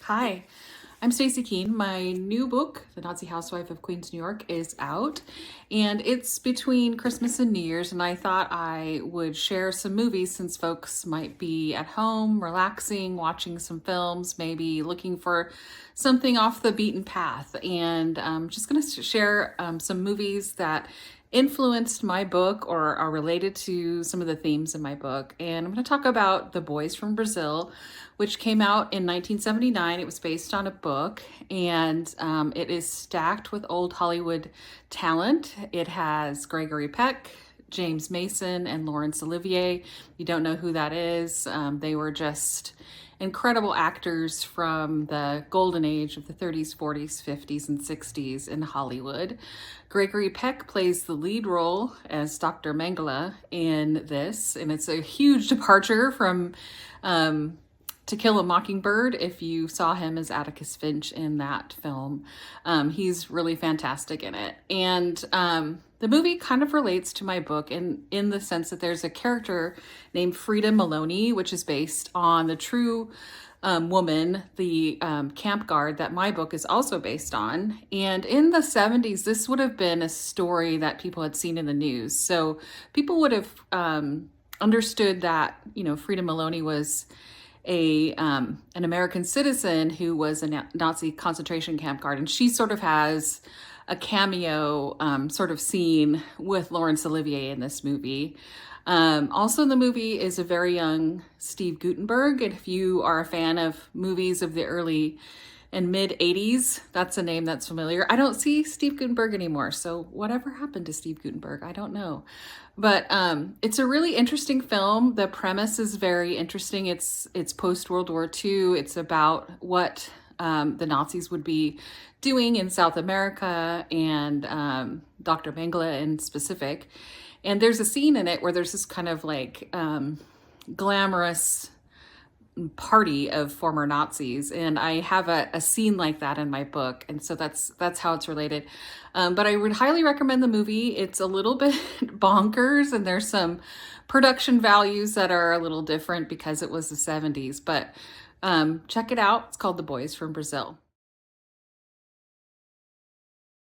Hi, I'm Stacey Keene. My new book, The Nazi Housewife of Queens, New York, is out, and it's between Christmas and New Year's, and I thought I would share some movies since folks might be at home, relaxing, watching some films, maybe looking for something off the beaten path. And I'm just going to share some movies that influenced my book or are related to some of the themes in my book. And I'm going to talk about The Boys from Brazil, which came out in 1979. It was based on a book, and it is stacked with old Hollywood talent. It has Gregory Peck, James Mason, and Laurence Olivier. You don't know who that is. They were just incredible actors from the golden age of the 30s, 40s, 50s, and 60s in Hollywood. Gregory Peck plays the lead role as Dr. Mengele in this, and it's a huge departure from To Kill a Mockingbird, if you saw him as Atticus Finch in that film. He's really fantastic in it. And the movie kind of relates to my book in the sense that there's a character named Frida Maloney, which is based on the true woman, the camp guard that my book is also based on. And in the 70s, this would have been a story that people had seen in the news. So people would have understood that, Frida Maloney was an American citizen who was a Nazi concentration camp guard, and she sort of has a cameo sort of scene with Laurence Olivier in this movie. Also in the movie is a very young Steve Guttenberg, and if you are a fan of movies of the early and mid 80s, that's a name that's familiar. I don't see Steve Guttenberg anymore, so whatever happened to Steve Guttenberg, I don't know. But it's a really interesting film. The premise is very interesting. It's post-World War II. It's about what the Nazis would be doing in South America and Dr. Mengele in specific. And there's a scene in it where there's this kind of like glamorous party of former Nazis, and I have a scene like that in my book, and so that's how it's related. But I would highly recommend the movie. It's a little bit bonkers, and there's some production values that are a little different because it was the 70s, but check it out. It's called The Boys from Brazil.